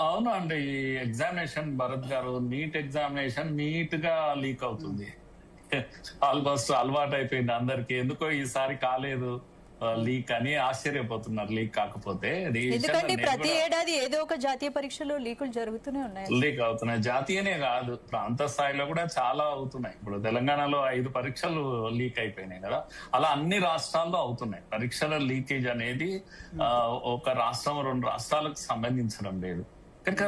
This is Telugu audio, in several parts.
అవును అండి. ఈ ఎగ్జామినేషన్ భరత్ గారు, నీట్ ఎగ్జామినేషన్ నీట్ గా లీక్ అవుతుంది. ఆల్మోస్ట్ అలవాటు అయిపోయింది అందరికి. ఎందుకో ఈసారి కాలేదు లీక్ అని ఆశ్చర్యపోతున్నారు. లీక్ కాకపోతే ఎందుకంటే నేను ప్రతి కూడా ఏడాది ఏదో ఒక జాతీయ పరీక్షలో లీకులు జరుగుతూనే ఉన్నాయి. లీక్ అవుతున్నాయి. జాతీయనే కాదు, ప్రాంత స్థాయిలో కూడా చాలా అవుతున్నాయి. ఇప్పుడు తెలంగాణలో 5 పరీక్షలు లీక్ అయిపోయినాయి కదా. అలా అన్ని రాష్ట్రాల్లో అవుతున్నాయి. పరీక్షల లీకేజ్ అనేది ఒక రాష్ట్రం 2 రాష్ట్రాలకు సంబంధించడం లేదు. కనుక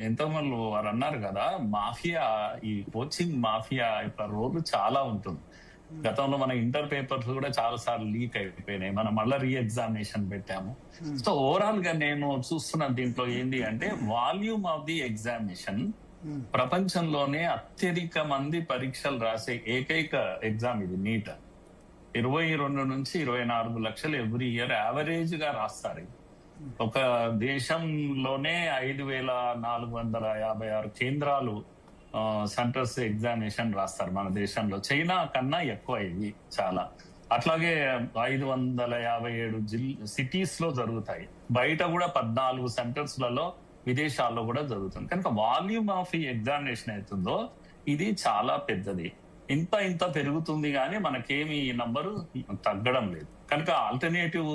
ఎంతమంది వారు అన్నారు కదా, మాఫియా, ఈ కోచింగ్ మాఫియా యొక్క రోల్ చాలా ఉంటుంది. గతంలో మన ఇంటర్ పేపర్స్ కూడా చాలా సార్లు లీక్ అయిపోయినాయి. మనం మళ్ళీ రీ ఎగ్జామినేషన్ పెట్టాము. సో ఓవరాల్ గా నేను చూస్తున్న దీంట్లో ఏంటి అంటే, వాల్యూమ్ ఆఫ్ ది ఎగ్జామినేషన్ ప్రపంచంలోనే అత్యధిక మంది పరీక్షలు రాసే ఏకైక ఎగ్జామ్ ఇది. నీట్ 22 నుంచి 24 లక్షలు ఎవ్రీ ఇయర్ యావరేజ్ గా రాస్తారు. ఒక దేశంలోనే 5456 కేంద్రాలు సెంటర్స్ ఎగ్జామినేషన్ రాస్తారు మన దేశంలో. చైనా కన్నా ఎక్కువ ఇవి చాలా. అట్లాగే 557 సిటీస్ లో జరుగుతాయి. బయట కూడా 14 సెంటర్స్ లలో విదేశాల్లో కూడా జరుగుతుంది. కనుక వాల్యూమ్ ఆఫ్ ఈ ఎగ్జామినేషన్ అవుతుందో ఇది చాలా పెద్దది. ఇంత పెరుగుతుంది కానీ మనకేమి ఈ నంబరు తగ్గడం లేదు. కనుక ఆల్టర్నేటివ్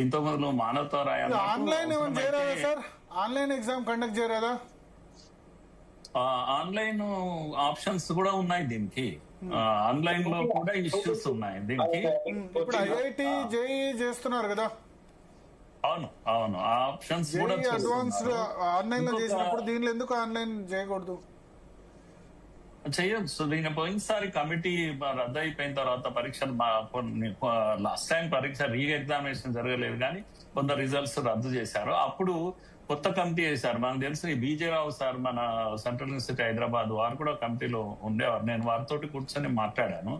ఇంతకుముందు మానవతా ఆన్లైన్ ఎగ్జామ్ కండక్ట్ చేయరాదా? ఆన్లైన్ ఆప్షన్స్ కూడా ఉన్నాయి దీనికి. ఆన్లైన్ లో కూడా ఇష్యూస్ ఉన్నాయి దీనికి. ఇప్పుడు ఐఐటి జేఈ చేస్తున్నారు కదా. అవును ఆ ఆప్షన్స్ కూడా అడ్వాన్స్ ఆన్లైన్ లో చేసినప్పుడు దీనిలో ఎందుకు ఆన్లైన్ చేయకూడదు? చేయొచ్చు. దీని పోయినసారి కమిటీ రద్దు అయిపోయిన తర్వాత పరీక్షలు లాస్ట్ టైం పరీక్ష రీ ఎగ్జామినేషన్ జరగలేదు కానీ కొంత రిజల్ట్స్ రద్దు చేశారు. అప్పుడు కొత్త కమిటీ వేశారు. మనకు తెలుసు ఈ బీజేరావు సార్, మన సెంట్రల్ యూనివర్సిటీ హైదరాబాద్, వారు కూడా కమిటీలో ఉండేవారు. నేను వారితో కూర్చొని మాట్లాడాను.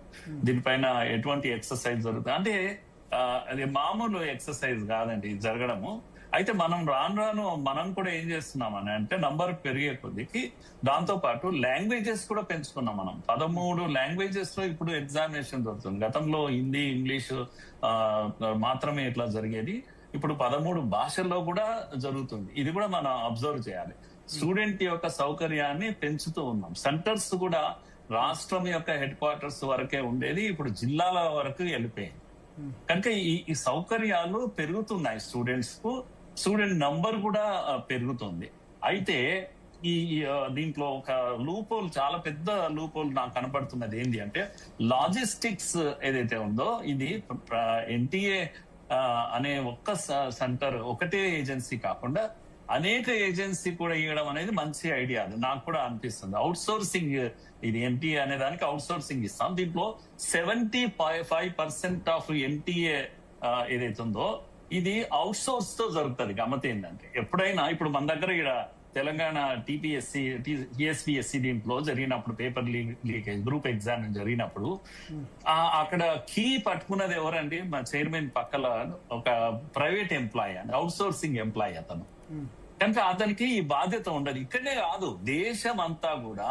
దీనిపైన ఎటువంటి ఎక్సర్సైజ్ జరుగుతుంది అంటే అది మామూలు ఎక్సర్సైజ్ కాదండి జరగడము. అయితే మనం రాను మనం కూడా ఏం చేస్తున్నామని అంటే, నంబర్ పెరిగే కొద్దికి దాంతో పాటు లాంగ్వేజెస్ కూడా పెంచుకున్నాం మనం. 13 లాంగ్వేజెస్ లో ఇప్పుడు ఎగ్జామినేషన్ జరుగుతుంది. గతంలో హిందీ, ఇంగ్లీష్ మాత్రమే ఇట్లా జరిగేది. ఇప్పుడు 13 భాషల్లో కూడా జరుగుతుంది. ఇది కూడా మనం అబ్జర్వ్ చేయాలి. స్టూడెంట్ యొక్క సౌకర్యాన్ని పెంచుతూ ఉన్నాం. సెంటర్స్ కూడా రాష్ట్రం యొక్క హెడ్ క్వార్టర్స్ వరకే ఉండేది, ఇప్పుడు జిల్లాల వరకు వెళ్ళిపోయింది. కనుక ఈ సౌకర్యాలు పెరుగుతున్నాయి స్టూడెంట్స్ కు. స్టూడెంట్ నంబర్ కూడా పెరుగుతుంది. అయితే ఈ దీంట్లో ఒక లూపోల్, చాలా పెద్ద లూపోల్ నాకు కనపడుతున్నది ఏంటి అంటే, లాజిస్టిక్స్ ఏదైతే ఉందో ఇది ఎన్టీఏ అనే ఒక్క సెంటర్, ఒకటే ఏజెన్సీ కాకుండా అనేక ఏజెన్సీ కూడా ఇవ్వడం అనేది మంచి ఐడియా. అది నాకు కూడా అనిపిస్తుంది. అవుట్ సోర్సింగ్, ఇది ఎన్టీఏ అనే దానికి అవుట్ సోర్సింగ్ ఇస్తాం. దీంట్లో 75% ఆఫ్ ఎన్టీఏ ఏదైతుందో ఇది అవుట్ సోర్స్ తో జరుగుతుంది. గమ్మత్ ఏంటంటే, ఎప్పుడైనా ఇప్పుడు మన దగ్గర ఇక్కడ తెలంగాణ టీఎస్పీఎస్సీ దీంట్లో జరిగినప్పుడు, పేపర్ లీకేజ్ గ్రూప్ ఎగ్జామ్ జరిగినప్పుడు అక్కడ కీ పట్టుకున్నది ఎవరండి? మా చైర్మన్ పక్కల ఒక ప్రైవేట్ ఎంప్లాయీ అండి, అవుట్ సోర్సింగ్ ఎంప్లాయీ అతను. కనుక అతనికి ఈ బాధ్యత ఉండదు. ఇక్కడే కాదు, దేశం అంతా కూడా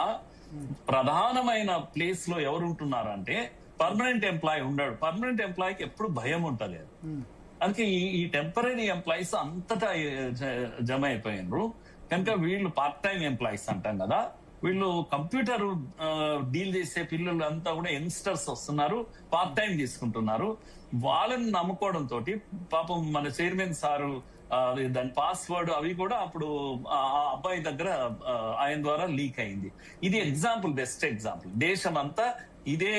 ప్రధానమైన ప్లేస్ లో ఎవరు ఉంటున్నారంటే పర్మనెంట్ ఎంప్లాయీ ఉండడు. పర్మనెంట్ ఎంప్లాయీకి ఎప్పుడు భయం ఉంటలేదు. అందుకే ఈ టెంపరీ ఎంప్లాయీస్ అంతటా జమ అయిపోయినారు. కనుక వీళ్ళు పార్ట్ టైం ఎంప్లాయీస్ అంటాం కదా, వీళ్ళు కంప్యూటర్ డీల్ చేసే పిల్లలు అంతా కూడా యంగ్స్టర్స్ వస్తున్నారు, పార్ట్ టైం తీసుకుంటున్నారు. వాళ్ళని నమ్ముకోవడంతో పాపం మన చైర్మన్ సారు దాని పాస్వర్డ్ అవి కూడా అప్పుడు ఆ అబ్బాయి దగ్గర ఆయన ద్వారా లీక్ అయింది. ఇది ఎగ్జాంపుల్, బెస్ట్ ఎగ్జాంపుల్. దేశం అంతా ఇదే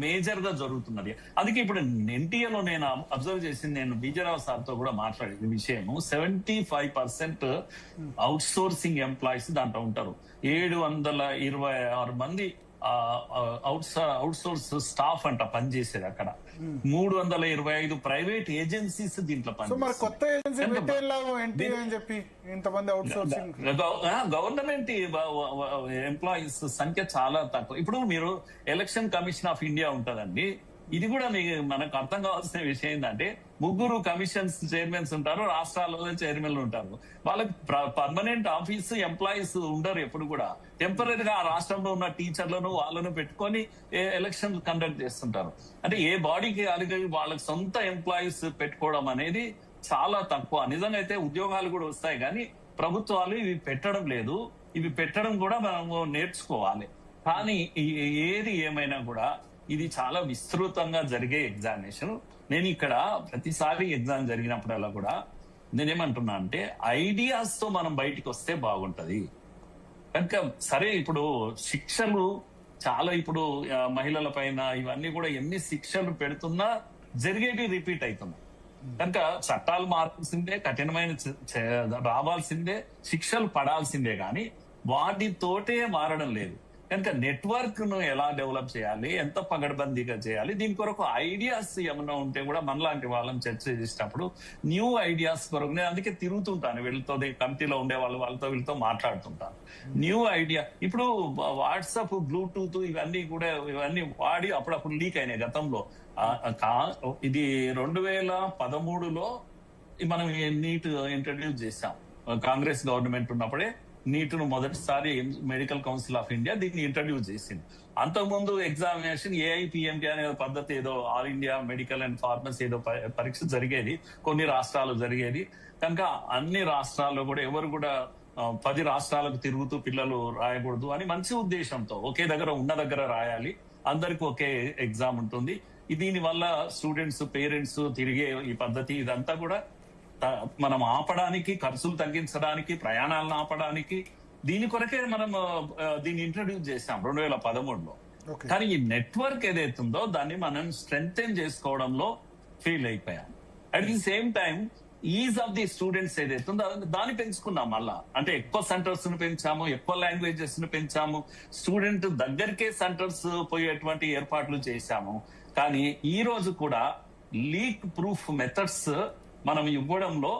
మేజర్ గా జరుగుతున్నది. అందుకే ఇప్పుడు ఎన్టీఏలో నేను అబ్జర్వ్ చేసింది, నేను బీజేరావు సార్ తో కూడా మాట్లాడే విషయము, 75% అవుట్ సోర్సింగ్ ఎంప్లాయీస్ దాంట్లో ఉంటారు. 726 మంది అవుట్ సోర్స్ స్టాఫ్ అంట పనిచేసేది అక్కడ. 325 ప్రైవేట్ ఏజెన్సీస్ దీంట్లో గవర్నమెంట్ ఎంప్లాయీస్ సంఖ్య చాలా తక్కువ. ఇప్పుడు మీరు ఎలక్షన్ కమిషన్ ఆఫ్ ఇండియా ఉంటదండి, ఇది కూడా మనకు అర్థం కావాల్సిన విషయం ఏంటంటే, 3 కమిషన్స్ చైర్మన్స్ ఉంటారు, రాష్ట్రాలలో చైర్మన్లు ఉంటారు. వాళ్ళకి పర్మనెంట్ ఆఫీస్ ఎంప్లాయీస్ ఉండరు. ఎప్పుడు కూడా టెంపరీగా ఆ రాష్ట్రంలో ఉన్న టీచర్లను వాళ్ళను పెట్టుకొని ఎలక్షన్ కండక్ట్ చేస్తుంటారు. అంటే ఏ బాడీకి అలాగే వాళ్ళకి సొంత ఎంప్లాయీస్ పెట్టుకోవడం అనేది చాలా తక్కువ. నిజంగా అయితే ఉద్యోగాలు కూడా వస్తాయి, కానీ ప్రభుత్వాలు ఇవి పెట్టడం లేదు. ఇవి పెట్టడం కూడా మనము నేర్చుకోవాలి. కానీ ఏది ఏమైనా కూడా ఇది చాలా విస్తృతంగా జరిగే ఎగ్జామినేషన్. నేను ఇక్కడ ప్రతిసారి ఎగ్జామ్ జరిగినప్పుడల్లా కూడా నేనేమంటున్నా అంటే ఐడియాస్ తో మనం బయటికి వస్తే బాగుంటది. కనుక సరే, ఇప్పుడు శిక్షలు చాలా, ఇప్పుడు మహిళల పైన ఇవన్నీ కూడా ఎన్ని శిక్షలు పెడుతున్నా జరిగేటి రిపీట్ అవుతున్నాయి. కనుక చట్టాలు మార్చాల్సిందే, కఠినమైన రావాల్సిందే, శిక్షలు పడాల్సిందే, కానీ వాటితోటే మారడం లేదు. కనుక నెట్వర్క్ ను ఎలా డెవలప్ చేయాలి, ఎంత పగడ్బందీగా చేయాలి, దీని కొరకు ఐడియాస్ ఏమైనా ఉంటే కూడా మనలాంటి వాళ్ళని చర్చ చేసేటప్పుడు న్యూ ఐడియాస్ కొరకు నేను అందుకే తిరుగుతుంటాను. వీళ్ళతో కమిటీలో ఉండే వాళ్ళతో వీళ్ళతో మాట్లాడుతుంటాను. న్యూ ఐడియా, ఇప్పుడు వాట్సాప్, బ్లూటూత్ ఇవన్నీ వాడి అప్పుడప్పుడు లీక్ అయినాయి గతంలో. ఇది 2013లో మనం నీట్ ఇంట్రడ్యూస్ చేశాం. కాంగ్రెస్ గవర్నమెంట్ ఉన్నప్పుడే నీట్ను మొదటిసారి మెడికల్ కౌన్సిల్ ఆఫ్ ఇండియా దీన్ని ఇంట్రడ్యూస్ చేసింది. అంతకుముందు ఎగ్జామినేషన్ ఏఐపిఎంటీ అనే పద్ధతి, ఏదో all India medical and pharmacy ఏదో పరీక్ష జరిగేది, కొన్ని రాష్ట్రాలు జరిగేది. కనుక అన్ని రాష్ట్రాల్లో కూడా ఎవరు కూడా 10 రాష్ట్రాలకు తిరుగుతూ పిల్లలు రాయకూడదు అని మంచి ఉద్దేశంతో ఒకే దగ్గర ఉన్న దగ్గర రాయాలి, అందరికి ఒకే ఎగ్జామ్ ఉంటుంది. దీని వల్ల స్టూడెంట్స్, పేరెంట్స్ తిరిగే ఈ పద్ధతి ఇదంతా కూడా మనం ఆపడానికి, ఖర్చులు తగ్గించడానికి, ప్రయాణాలను ఆపడానికి, దీని కొరకే మనం దీన్ని ఇంట్రడ్యూస్ చేసాం 2013లో. కానీ ఈ నెట్వర్క్ ఏదైతుందో దాన్ని మనం స్ట్రెంగ్తెన్ చేసుకోవడంలో ఫెయిల్ అయిపోయాం. At the same time is of the students ఏదైతుందో దాన్ని పెంచుకున్నాం. మళ్ళా అంటే ఎక్కువ సెంటర్స్ ను పెంచాము, ఎక్కువ లాంగ్వేజెస్ ను పెంచాము, స్టూడెంట్ దగ్గరికే సెంటర్స్ పోయేటువంటి ఏర్పాట్లు చేశాము. కానీ ఈ రోజు కూడా లీక్ ప్రూఫ్ మెథడ్స్ మనం ఇవ్వడంలో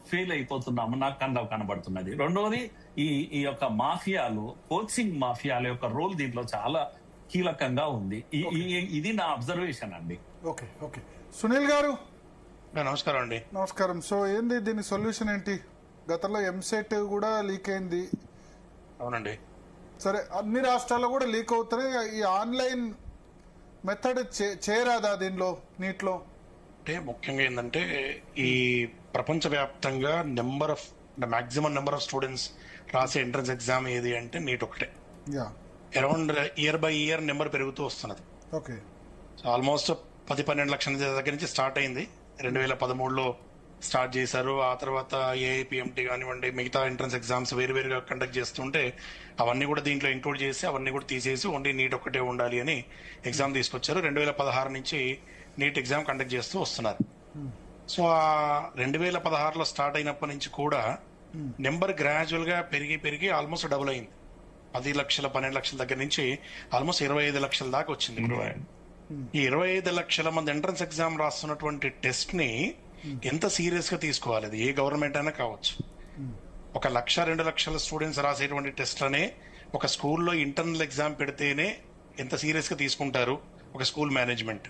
ఫెయిల్ అయిపోతున్నాము, నాకు కనబడుతున్నది. రెండవది, ఈ యొక్క మాఫియాలు, కోచింగ్ మాఫియాల యొక్క రోల్ దీంట్లో చాలా కీలకంగా ఉంది. ఇది నా అబ్జర్వేషన్ అండి. ఓకే ఓకే సునీల్ గారు నమస్కారం అండి. నమస్కారం. సో ఏంది దీని సొల్యూషన్ ఏంటి? గతంలో ఎంసెట్ కూడా లీక్ అయింది. అవునండి. సరే, అన్ని రాష్ట్రాల్లో కూడా లీక్ అవుతున్నాయి. ఈ ఆన్లైన్ మెథడ్ చేయరాదా దీనిలో, నీట్లో? అంటే ముఖ్యంగా ఏంటంటే ఈ ప్రపంచవ్యాప్తంగా మాక్సిమం నెంబర్ ఆఫ్ స్టూడెంట్స్ రాసే ఎంట్రన్స్ ఎగ్జామ్ ఏది అంటే నీట్ ఒకటే. Around year by year number పెరుగుతూ వస్తున్నది. ఓకే. ఆల్మోస్ట్ 10-12 లక్షల దగ్గర నుంచి స్టార్ట్ అయింది. 2013లో స్టార్ట్ చేశారు. ఆ తర్వాత ఏఐపిఎంటీ కానివ్వండి, మిగతా ఎంట్రన్స్ ఎగ్జామ్స్ వేరువేరుగా కండక్ట్ చేస్తుంటే అవన్నీ కూడా దీంట్లో ఇంక్లూడ్ చేసి అవన్నీ కూడా తీసేసి ఓన్లీ నీట్ ఒక్కటే ఉండాలి అని ఎగ్జామ్ తీసుకొచ్చారు. 2016 నుంచి నీట్ ఎగ్జామ్ కండక్ట్ చేస్తూ వస్తున్నారు. సో ఆ 2016లో స్టార్ట్ అయినప్పటి నుంచి కూడా నెంబర్ గ్రాడ్యువల్ గా పెరిగి ఆల్మోస్ట్ డబుల్ అయింది. 10 లక్షల 12 లక్షల దగ్గర నుంచి ఆల్మోస్ట్ 25 లక్షల దాకా వచ్చింది. ఈ 25 లక్షల మంది ఎంట్రన్స్ ఎగ్జామ్ రాస్తున్నటువంటి టెస్ట్ ని ఎంత సీరియస్ గా తీసుకోవాలి? అది ఏ గవర్నమెంట్ అయినా కావచ్చు. 1-2 లక్షల స్టూడెంట్స్ రాసేటువంటి టెస్ట్లనే ఒక స్కూల్లో ఇంటర్నల్ ఎగ్జామ్ పెడితేనే ఎంత సీరియస్ గా తీసుకుంటారు ఒక స్కూల్ మేనేజ్మెంట్.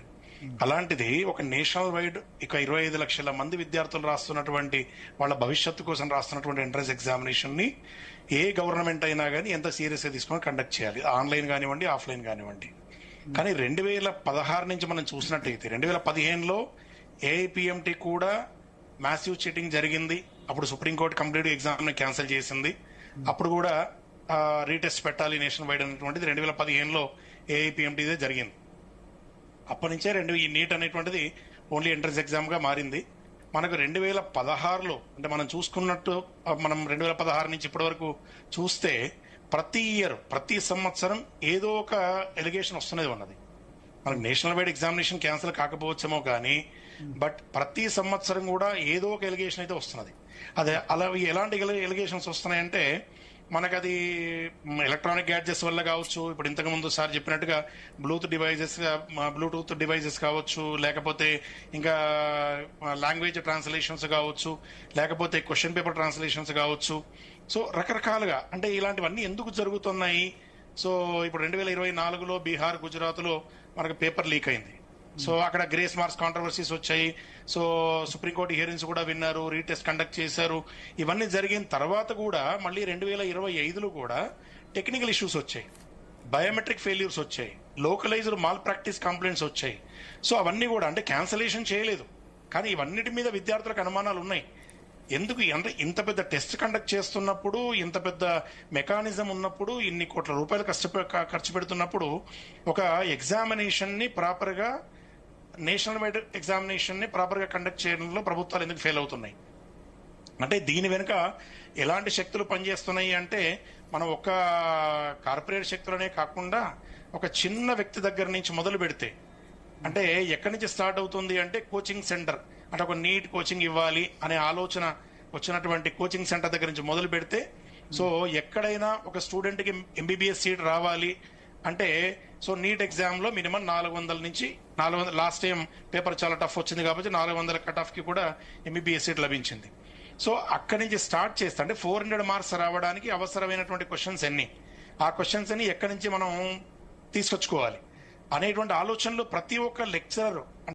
అలాంటిది ఒక నేషనల్ వైడ్ ఇక 25 లక్షల మంది విద్యార్థులు రాస్తున్నటువంటి వాళ్ళ భవిష్యత్తు కోసం రాస్తున్నటువంటి ఎంట్రన్స్ ఎగ్జామినేషన్ ని ఏ గవర్నమెంట్ అయినా కానీ ఎంత సీరియస్ గా తీసుకొని కండక్ట్ చేయాలి, ఆన్లైన్ కానివ్వండి, ఆఫ్లైన్ కానివ్వండి. కానీ 2016 నుంచి మనం చూసినట్టయితే 2015లో ఏఐపిఎంటీ కూడా మ్యాసివ్ చీటింగ్ జరిగింది. అప్పుడు సుప్రీంకోర్టు కంప్లీట్ ఎగ్జామ్ ని క్యాన్సిల్ చేసింది. అప్పుడు కూడా రీటెస్ట్ పెట్టాలి నేషనల్ వైడ్ అనేటువంటిది 2015లో ఏఐపిఎంటీదే జరిగింది. అప్పటి నుంచే ఈ నీట్ అనేటువంటిది ఓన్లీ ఎంట్రన్స్ ఎగ్జామ్ గా మారింది. మనకు 2016లో అంటే మనం చూసుకున్నట్టు మనం 2016 నుంచి ఇప్పటి వరకు చూస్తే ప్రతి సంవత్సరం ఏదో ఒక ఎలిగేషన్ వస్తున్నది ఉన్నది. మనకు నేషనల్ వైడ్ ఎగ్జామినేషన్ క్యాన్సిల్ కాకపోవచ్చేమో కానీ బట్ ప్రతి సంవత్సరం కూడా ఏదో ఒక ఎలిగేషన్ అయితే వస్తున్నది. అదే అలా ఎలాంటి ఎలిగేషన్స్ వస్తున్నాయంటే మనకు అది ఎలక్ట్రానిక్ గ్యాడ్జెట్స్ వల్ల కావచ్చు, ఇప్పుడు ఇంతకు ముందు సార్ చెప్పినట్టుగా బ్లూటూత్ డివైజెస్ కావచ్చు, లేకపోతే ఇంకా లాంగ్వేజ్ ట్రాన్స్లేషన్స్ కావచ్చు, లేకపోతే క్వశ్చన్ పేపర్ ట్రాన్స్లేషన్స్ కావచ్చు. సో రకరకాలుగా అంటే ఇలాంటివన్నీ ఎందుకు జరుగుతున్నాయి? సో ఇప్పుడు 2024లో బీహార్, గుజరాత్ లో మనకు పేపర్ లీక్ అయింది. సో అక్కడ గ్రేస్ మార్క్స్ కాంట్రవర్సీస్ వచ్చాయి. సో సుప్రీంకోర్టు హియరింగ్స్ కూడా విన్నారు, రీటెస్ట్ కండక్ట్ చేశారు. ఇవన్నీ జరిగిన తర్వాత కూడా మళ్ళీ 2025లో కూడా టెక్నికల్ ఇష్యూస్ వచ్చాయి, బయోమెట్రిక్ ఫెయిల్యూర్స్ వచ్చాయి, లోకలైజ్డ్ మాల్ ప్రాక్టీస్ కంప్లైంట్స్ వచ్చాయి. సో అవన్నీ కూడా అంటే క్యాన్సలేషన్ చేయలేదు కానీ ఇవన్నిటి మీద విద్యార్థులకు అనుమానాలు ఉన్నాయి. ఎందుకు అంటే ఇంత పెద్ద టెస్ట్ కండక్ట్ చేస్తున్నప్పుడు, ఇంత పెద్ద మెకానిజం ఉన్నప్పుడు, ఇన్ని కోట్ల రూపాయలు ఖర్చు పెడుతున్నప్పుడు ఒక ఎగ్జామినేషన్ ని ప్రాపర్ గా, నేషనల్ వైడ్ ఎగ్జామినేషన్ ని ప్రాపర్ గా కండక్ట్ చేయడంలో ప్రభుత్వాలు ఎందుకు ఫెయిల్ అవుతున్నాయి? అంటే దీని వెనుక ఎలాంటి శక్తులు పనిచేస్తున్నాయి అంటే, మనం ఒక కార్పొరేట్ శక్తులనే కాకుండా ఒక చిన్న వ్యక్తి దగ్గర నుంచి మొదలు పెడితే, అంటే ఎక్కడి నుంచి స్టార్ట్ అవుతుంది అంటే కోచింగ్ సెంటర్, అంటే ఒక నీట్ కోచింగ్ ఇవ్వాలి అనే ఆలోచన వచ్చినటువంటి కోచింగ్ సెంటర్ దగ్గర నుంచి మొదలు పెడితే, సో ఎక్కడైనా ఒక స్టూడెంట్ కి ఎంబీబీఎస్ సీట్ రావాలి అంటే, సో నీట్ ఎగ్జామ్ లో మినిమం 400 నుంచి 400, లాస్ట్ టైం పేపర్ చాలా టఫ్ వచ్చింది కాబట్టి 400 కట్ ఆఫ్ కి కూడా ఎంబీబీఎస్ సీట్ లభించింది. సో అక్కడి నుంచి స్టార్ట్ చేస్తే అంటే 400 మార్క్స్ రావడానికి అవసరమైనటువంటి క్వశ్చన్స్ ఎన్ని, ఆ క్వశ్చన్స్ అన్ని ఎక్కడి నుంచి మనం తీసుకొచ్చుకోవాలి అనేటువంటి ఆలోచనలు ప్రతి ఒక్క లెక్చరర్